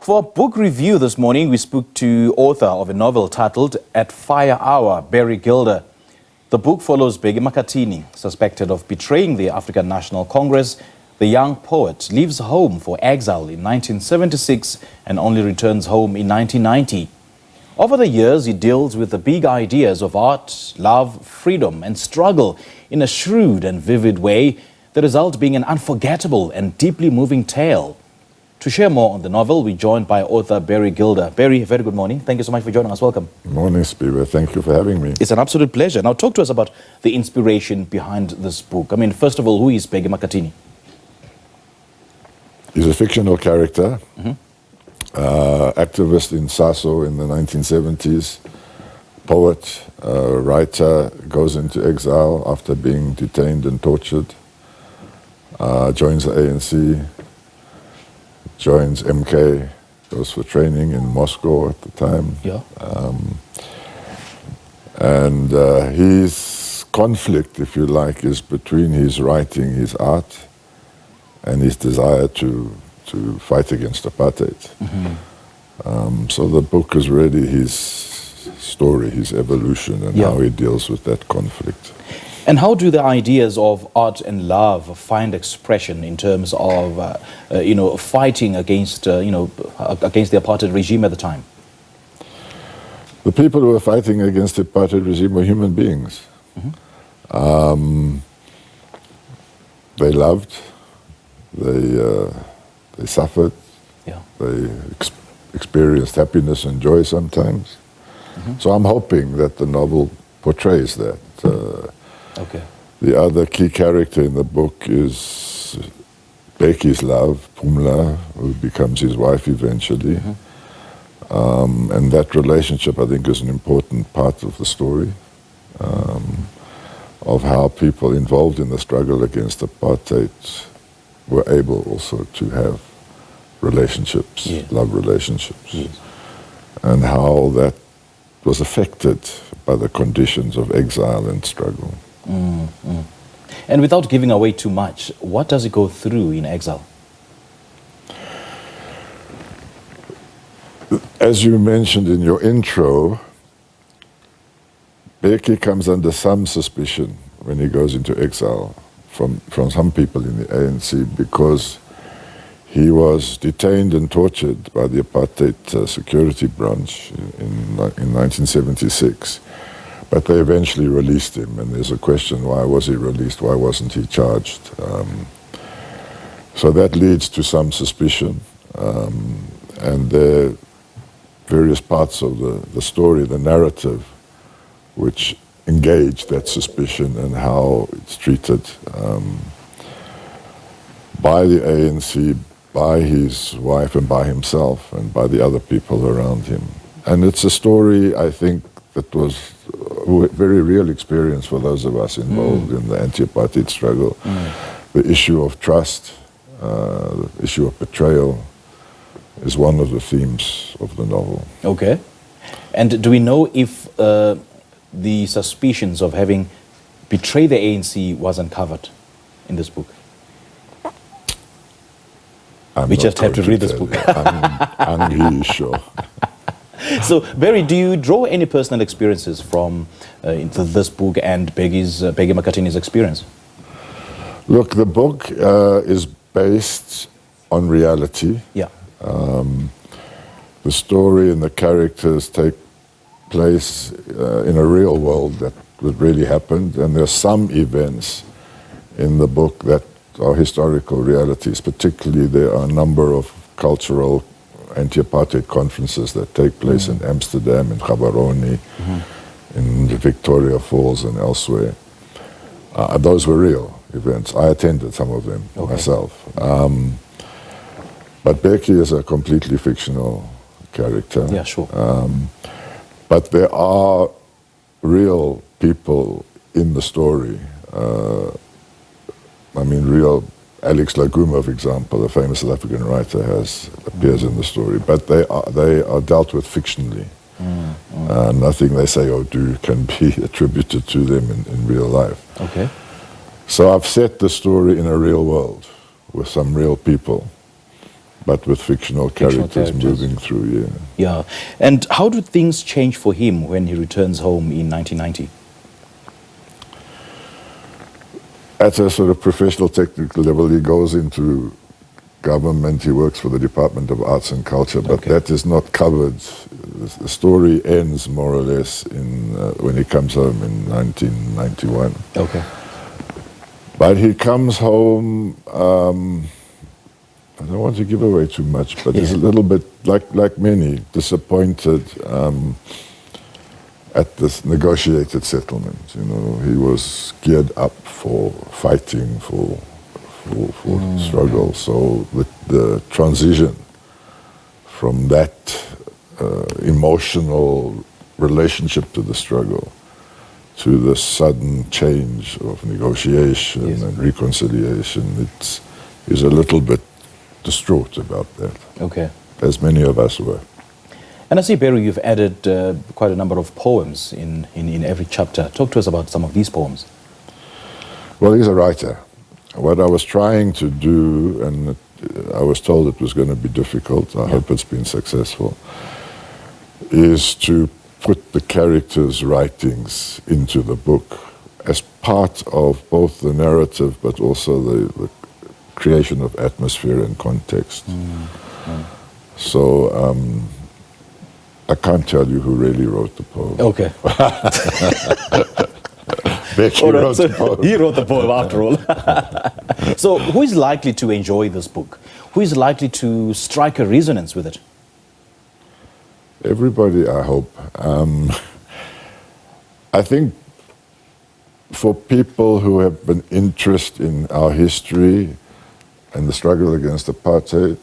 For a book review this morning, we spoke to author of a novel titled At Fire Hour, Bheki Gilder. The book follows Bheki Makhathini, suspected of betraying the African National Congress. The young poet leaves home for exile in 1976 and only returns home in 1990. Over the years, he deals with the big ideas of art, love, freedom and struggle in a shrewd and vivid way, the result being an unforgettable and deeply moving tale. To share more on the novel, we're joined by author Bheki Gilder. Bheki, very good morning. Thank you so much for joining us. Welcome. Good morning, Spiva. Thank you for having me. It's an absolute pleasure. Now, talk to us about the inspiration behind this book. I mean, first of all, who is Bheki Makhathini? He's a fictional character, activist in SASO in the 1970s, poet, writer, goes into exile after being detained and tortured, joins the ANC, joins MK, goes for training in Moscow at the time. Yeah. And his conflict, if you like, is between his writing, his art, and his desire to fight against apartheid. So the book is really his story, his evolution, and how he deals with that conflict. And how do the ideas of art and love find expression in terms of, fighting against, against the apartheid regime at the time? The people who were fighting against the apartheid regime were human beings. They loved, they suffered, they experienced happiness and joy sometimes. So I'm hoping that the novel portrays that. The other key character in the book is Bheki's love, Pumla, who becomes his wife eventually. And that relationship, I think, is an important part of the story, of how people involved in the struggle against apartheid were able also to have relationships, love relationships, and how that was affected by the conditions of exile and struggle. And without giving away too much, what does it go through in exile? As you mentioned in your intro, Bheki comes under some suspicion when he goes into exile from some people in the ANC, because he was detained and tortured by the apartheid security branch in 1976. But they eventually released him, and there's a question, why was he released? Why wasn't he charged? So that leads to some suspicion, and there are various parts of the story, the narrative, which engage that suspicion and how it's treated by the ANC, by his wife and by himself and by the other people around him. And it's a story, I think, that was a very real experience for those of us involved in the anti-apartheid struggle. The issue of trust, the issue of betrayal is one of the themes of the novel. Okay. And do we know if the suspicions of having betrayed the ANC was uncovered in this book? We just have to read this book. I'm really sure. So, Bheki, do you draw any personal experiences from into this book and Bheki Makhathini's experience? Look, the book is based on reality. The story and the characters take place in a real world that really happened, and there's some events in the book that are historical realities. Particularly, there are a number of cultural anti-apartheid conferences that take place in Amsterdam, in Gaborone, in Victoria Falls and elsewhere. Those were real events. I attended some of them myself. But Bheki is a completely fictional character. Yeah, sure. But there are real people in the story. Real Alex Laguma, for example, a famous South African writer, appears in the story. But they are dealt with fictionally. Nothing they say or do can be attributed to them in real life. Okay. So I've set the story in a real world with some real people. but with fictional characters moving through, yeah. Yeah. And how do things change for him when he returns home in 1990? At a sort of professional technical level, he goes into government, he works for the Department of Arts and Culture, but that is not covered. The story ends more or less when he comes home in 1991. Okay. But he comes home, I don't want to give away too much, but he's a little bit, like many, disappointed at this negotiated settlement. You know, he was geared up for fighting, for struggle. So the transition from that emotional relationship to the struggle to the sudden change of negotiation and reconciliation, he's a little bit distraught about that. Okay. As many of us were. And I see, Barry, you've added quite a number of poems in every chapter. Talk to us about some of these poems. Well, he's a writer. What I was trying to do, and I was told it was going to be difficult, I hope it's been successful, is to put the characters' writings into the book as part of both the narrative but also the creation of atmosphere and context. So I can't tell you who really wrote the poem. Okay. Bheki wrote the poem. He wrote the poem after all. So who is likely to enjoy this book? Who is likely to strike a resonance with it? Everybody, I hope. I think for people who have an interest in our history and the struggle against apartheid,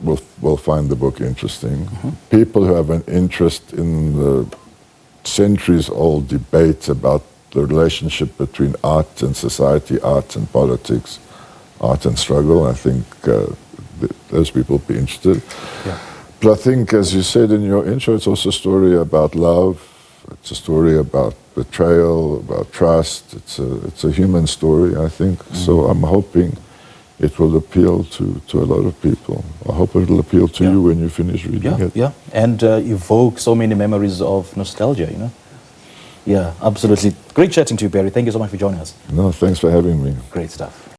will find the book interesting. People who have an interest in the centuries-old debate about the relationship between art and society, art and politics, art and struggle, I think those people will be interested. Yeah. But I think, as you said in your intro, it's also a story about love. It's a story about betrayal, about trust. It's a human story, I think. So I'm hoping it will appeal to a lot of people. I hope it will appeal to you when you finish reading it. Yeah, and evoke so many memories of nostalgia, you know? Yeah, absolutely. Great chatting to you, Barry. Thank you so much for joining us. No, thanks for having me. Great stuff.